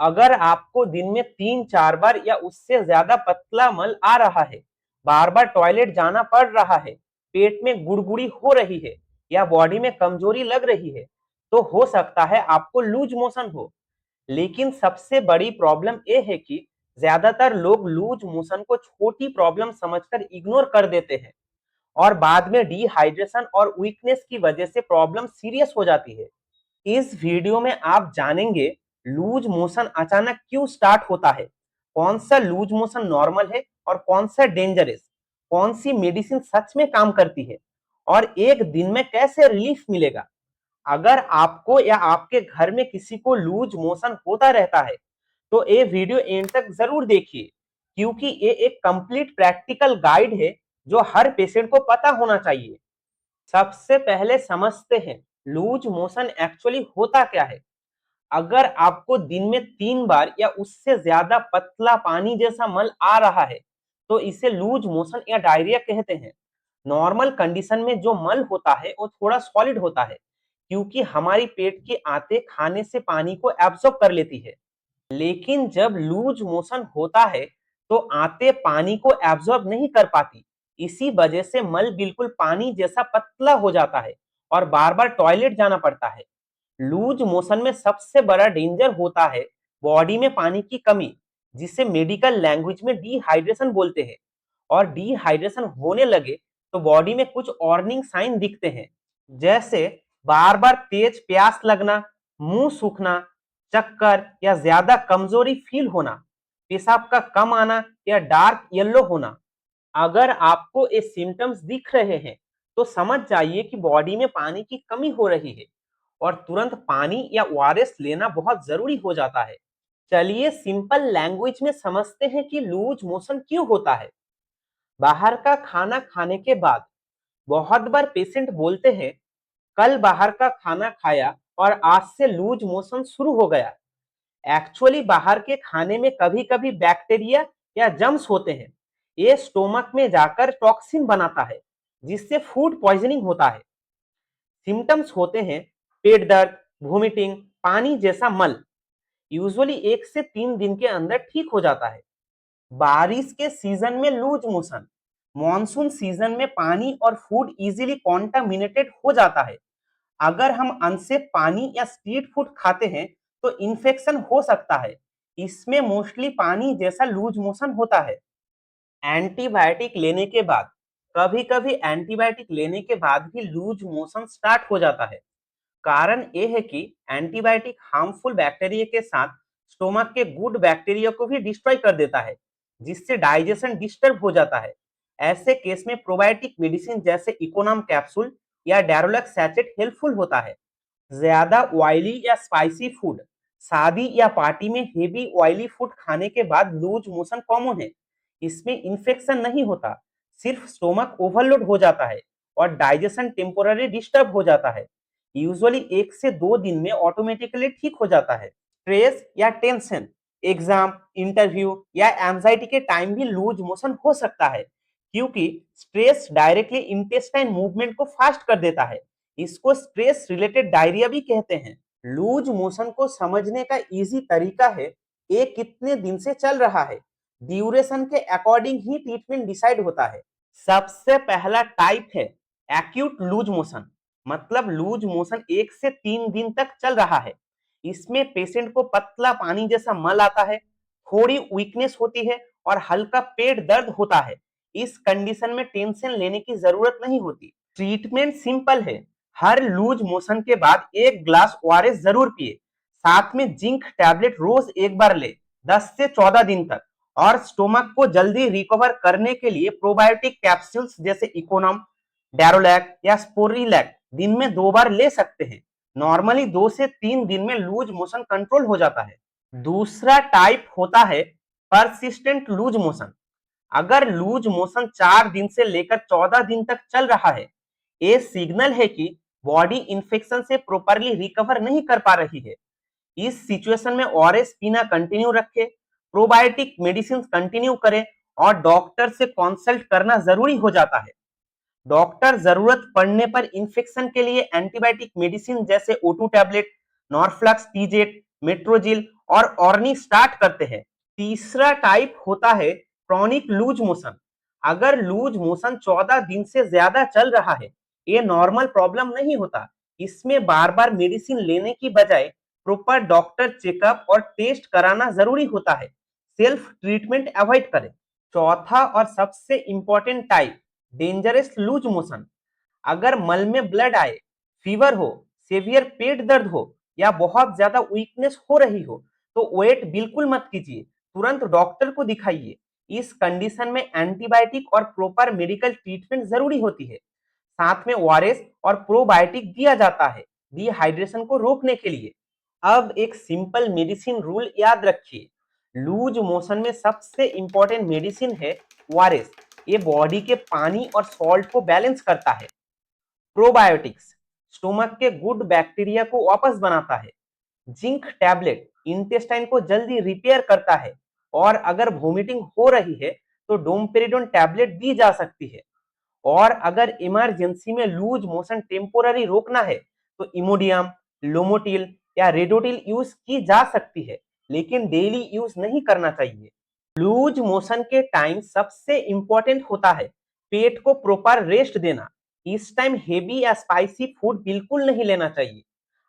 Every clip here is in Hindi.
अगर आपको दिन में 3-4 बार या उससे ज्यादा पतला मल आ रहा है, बार बार टॉयलेट जाना पड़ रहा है, पेट में गुड़गुड़ी हो रही है या बॉडी में कमजोरी लग रही है, तो हो सकता है आपको लूज मोशन हो। लेकिन सबसे बड़ी प्रॉब्लम ये है कि ज्यादातर लोग लूज मोशन को छोटी प्रॉब्लम समझकर इग्नोर कर देते हैं और बाद में डिहाइड्रेशन और वीकनेस की वजह से प्रॉब्लम सीरियस हो जाती है। इस वीडियो में आप जानेंगे लूज मोशन अचानक क्यों स्टार्ट होता है, कौन सा लूज मोशन नॉर्मल है और कौन सा डेंजरस, कौन सी मेडिसिन सच में काम करती है और एक दिन में कैसे रिलीफ मिलेगा। अगर आपको या आपके घर में किसी को लूज मोशन होता रहता है तो ये वीडियो एंड तक जरूर देखिए, क्योंकि ये एक कंप्लीट प्रैक्टिकल गाइड है जो हर पेशेंट को पता होना चाहिए। सबसे पहले समझते हैं लूज मोशन एक्चुअली होता क्या है। अगर आपको दिन में 3 बार या उससे ज्यादा पतला पानी जैसा मल आ रहा है तो इसे लूज मोशन या डायरिया कहते हैं। नॉर्मल कंडीशन में जो मल होता है वो थोड़ा सॉलिड होता है, क्योंकि हमारी पेट की आंतें खाने से पानी को एब्जॉर्ब कर लेती है। लेकिन जब लूज मोशन होता है तो आंतें पानी को एब्जॉर्ब नहीं कर पाती। इसी वजह से मल बिल्कुल पानी जैसा पतला हो जाता है और बार बार टॉयलेट जाना पड़ता है। लूज मोशन में सबसे बड़ा डेंजर होता है बॉडी में पानी की कमी, जिसे मेडिकल लैंग्वेज में डिहाइड्रेशन बोलते हैं। और डिहाइड्रेशन होने लगे तो बॉडी में कुछ वार्निंग साइन दिखते हैं, जैसे बार बार तेज प्यास लगना, मुंह सूखना, चक्कर या ज्यादा कमजोरी फील होना, पेशाब का कम आना या डार्क येलो होना। अगर आपको ये सिम्टम्स दिख रहे हैं तो समझ जाइए कि बॉडी में पानी की कमी हो रही है और तुरंत पानी या ओआरएस लेना बहुत जरूरी हो जाता है। चलिए सिंपल लैंग्वेज में समझते हैं कि लूज मोशन क्यों होता है। बाहर का खाना खाने के बाद बहुत बार पेशेंट बोलते हैं कल बाहर का खाना खाया और आज से लूज मोशन शुरू हो गया। एक्चुअली बाहर के खाने में कभी कभी बैक्टीरिया या जम्स होते हैं। ये स्टोमक में जाकर टॉक्सिन बनाता है, जिससे फूड पॉइजनिंग होता है। सिम्टम्स होते हैं पेट दर्द, वोमिटिंग, पानी जैसा मल। यूजुअली 1 से 3 दिन के अंदर ठीक हो जाता है। बारिश के सीजन में लूज मोशन, मॉनसून सीजन में पानी और फूड इजीली कॉन्टामिनेटेड हो जाता है। अगर हम अनसेफ पानी या स्ट्रीट फूड खाते हैं तो इन्फेक्शन हो सकता है। इसमें मोस्टली पानी जैसा लूज मोशन होता है। एंटीबायोटिक लेने के बाद, कभी कभी एंटीबायोटिक लेने के बाद भी लूज मोशन स्टार्ट हो जाता है। कारण यह है कि एंटीबायोटिक हार्मफुल बैक्टीरिया के साथ स्टोमक के गुड बैक्टीरिया को भी डिस्ट्रॉय कर देता है, जिससे डाइजेशन डिस्टर्ब हो जाता है। ऐसे केस में प्रोबायोटिक मेडिसिन जैसे इकोनॉम कैप्सूल या डेरोलैक्स सैचेट हेल्पफुल होता है। ज्यादा ऑयली या स्पाइसी फूड, शादी या पार्टी में हेवी ऑयली फूड खाने के बाद लूज मोशन कॉमन है। इसमें इन्फेक्शन नहीं होता, सिर्फ स्टोमक ओवरलोड हो जाता है और डाइजेशन टेम्पोररी डिस्टर्ब हो जाता है। यूजुअली 1 से 2 दिन में ऑटोमेटिकली ठीक हो जाता है। स्ट्रेस या टेंशन, एग्जाम, इंटरव्यू या एंजाइटी के टाइम भी लूज मोशन हो सकता है, क्योंकि स्ट्रेस डायरेक्टली इंटेस्टाइन मूवमेंट को फास्ट कर देता है। इसको स्ट्रेस रिलेटेड डायरिया भी कहते हैं। लूज मोशन को समझने का इजी तरीका है ये कितने दिन से चल रहा है। ड्यूरेशन के अकॉर्डिंग ही ट्रीटमेंट डिसाइड होता है। सबसे पहला टाइप है एक्यूट लूज मोशन, मतलब लूज मोशन 1 से 3 दिन तक चल रहा है। इसमें पेशेंट को पतला पानी जैसा मल आता है, थोड़ी वीकनेस होती है और हल्का पेट दर्द होता है। इस कंडीशन में टेंशन लेने की जरूरत नहीं होती। ट्रीटमेंट सिंपल है, हर लूज मोशन के बाद 1 ग्लास ओआरएस जरूर पिए, साथ में जिंक टैबलेट रोज 1 बार ले 10 से 14 दिन तक। और स्टोमक को जल्दी रिकवर करने के लिए प्रोबायोटिक कैप्सूल्स जैसे इकोनॉम, डेरोलैक या स्पोरिलैक दिन में 2 बार ले सकते हैं। नॉर्मली 2 से 3 दिन में लूज मोशन कंट्रोल हो जाता है। दूसरा टाइप होता है परसिस्टेंट लूज मोशन। अगर लूज मोशन 4 दिन से लेकर 14 दिन तक चल रहा है, ये सिग्नल है कि बॉडी इंफेक्शन से प्रॉपरली रिकवर नहीं कर पा रही है। इस सिचुएशन में ओआरएस पीना कंटिन्यू रखें, प्रोबायोटिक मेडिसिन कंटिन्यू करें और डॉक्टर से कंसल्ट करना जरूरी हो जाता है। डॉक्टर जरूरत पड़ने पर इंफेक्शन के लिए एंटीबायोटिक मेडिसिन जैसे O2 टैबलेट, नॉर्फ्लक्स टीजेट, मेट्रोजिल और ऑर्नी स्टार्ट करते हैं। तीसरा टाइप होता है क्रॉनिक लूज मोशन। अगर लूज मोशन 14 दिन से ज्यादा चल रहा है, ये नॉर्मल प्रॉब्लम नहीं होता। इसमें बार बार मेडिसिन लेने की बजाय प्रॉपर डॉक्टर चेकअप और टेस्ट कराना जरूरी होता है। सेल्फ ट्रीटमेंट अवॉइड करें। चौथा और सबसे important type, dangerous loose motion. अगर मल में ब्लड आए, फीवर हो, सेवियर पेट दर्द हो या बहुत ज्यादा वीकनेस हो रही हो, तो वेट बिल्कुल मत कीजिए, तुरंत डॉक्टर को दिखाइए। इस कंडीशन में एंटीबायोटिक और प्रॉपर मेडिकल ट्रीटमेंट जरूरी होती है। साथ में ओआरएस और प्रोबायोटिक दिया जाता है डिहाइड्रेशन को रोकने के लिए। अब एक सिंपल मेडिसिन रूल याद रखिए। लूज मोशन में सबसे इंपॉर्टेंट मेडिसिन है ओआरएस। ये बॉडी के पानी और सॉल्ट को बैलेंस करता है। प्रोबायोटिक्स स्टोमक के गुड बैक्टीरिया को वापस बनाता है। जिंक टैबलेट इंटेस्टाइन को जल्दी रिपेयर करता है। और अगर वोमिटिंग हो रही है तो डोमपेरिडोन टैबलेट दी जा सकती है। और अगर इमरजेंसी में लूज मोशन टेम्पोररी रोकना है तो इमोडियम, लोमोटिल या रेडोटिल यूज की जा सकती है, लेकिन डेली यूज नहीं करना चाहिए। लूज मोशन के टाइम सबसे इंपॉर्टेंट होता है पेट को प्रॉपर रेस्ट देना। इस टाइम हेवी या स्पाइसी फूड बिल्कुल नहीं लेना चाहिए।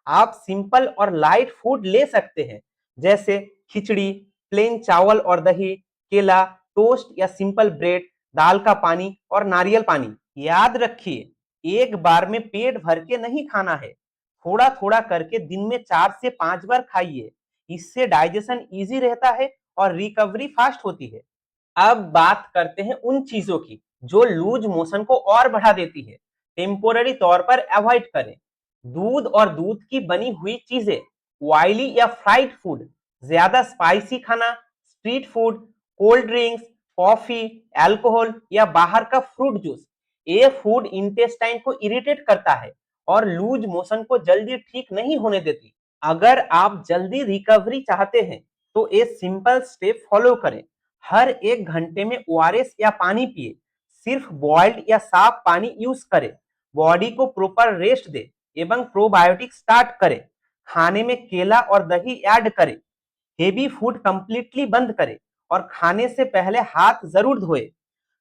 आप सिंपल और लाइट फूड ले सकते हैं, जैसे खिचड़ी, प्लेन चावल और दही, केला, टोस्ट या सिंपल ब्रेड, दाल का पानी और नारियल पानी। याद रखिए, एक बार में पेट भर के नहीं खाना है। थोड़ा थोड़ा करके दिन में 4 से 5 बार खाइए। इससे डाइजेशन इजी रहता है और रिकवरी फास्ट होती है। अब बात करते हैं उन चीजों की जो लूज मोशन को और बढ़ा देती है। टेम्पोररी तौर पर अवॉइड करें। दूध और दूध की बनी हुई चीजें, ऑयली या फ्राइड फूड, ज्यादा स्पाइसी खाना, street food, cold drinks, coffee, alcohol या बाहर का फ्रूट जूस। ये फूड इंटेस्टाइन को इरिटेट करता है और लूज मोशन को जल्दी ठीक नहीं होने देती। अगर आप जल्दी रिकवरी चाहते हैं तो ये सिंपल स्टेप फॉलो करें। हर 1 घंटे में ओआरएस या पानी पिए। सिर्फ बॉइल्ड या साफ पानी यूज करें। बॉडी को प्रॉपर रेस्ट दे एवं प्रोबायोटिक स्टार्ट करें। खाने में केला और दही ऐड करें। हेवी फूड कंप्लीटली बंद करें और खाने से पहले हाथ जरूर धोए।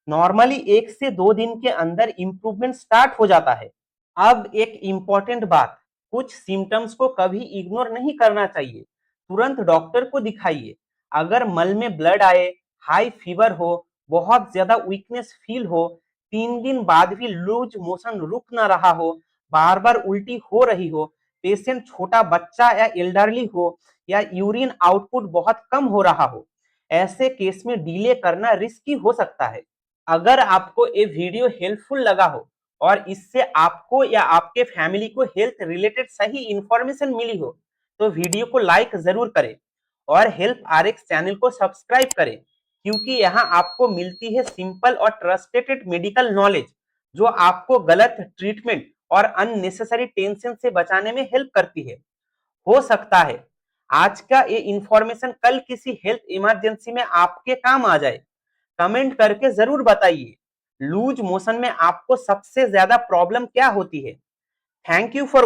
नॉर्मली 1 से 2 दिन के अंदर इंप्रूवमेंट स्टार्ट हो जाता है। अब एक इंपॉर्टेंट बात, कुछ सिम्टम्स को कभी इग्नोर नहीं करना चाहिए। तुरंत डॉक्टर को दिखाइए। अगर मल में ब्लड आए, हाई फीवर हो, बहुत ज्यादा वीकनेस फील हो, 3 दिन बाद भी लूज मोशन रुक ना रहा हो, बार बार उल्टी हो रही हो, पेशेंट छोटा बच्चा या एल्डरली हो, या यूरिन आउटपुट बहुत कम हो रहा हो, ऐसे केस में डिले करना रिस्की हो सकता है। अगर आपको ये वीडियो हेल्पफुल लगा हो और इससे आपको या आपके फैमिली को हेल्थ रिलेटेड सही इंफॉर्मेशन मिली हो, तो वीडियो को लाइक जरूर करें और हेल्प आरएक्स चैनल को सब्सक्राइब करें, क्योंकि यहाँ आपको मिलती है सिंपल और ट्रस्टेड मेडिकल नॉलेज जो आपको गलत ट्रीटमेंट और अननेसेसरी टेंशन से बचाने में हेल्प करती है। हो सकता है आज का ये इंफॉर्मेशन कल किसी हेल्थ इमरजेंसी में आपके काम आ जाए। कमेंट करके जरूर बताइए, लूज मोशन में आपको सबसे ज्यादा प्रॉब्लम क्या होती है। Thank you for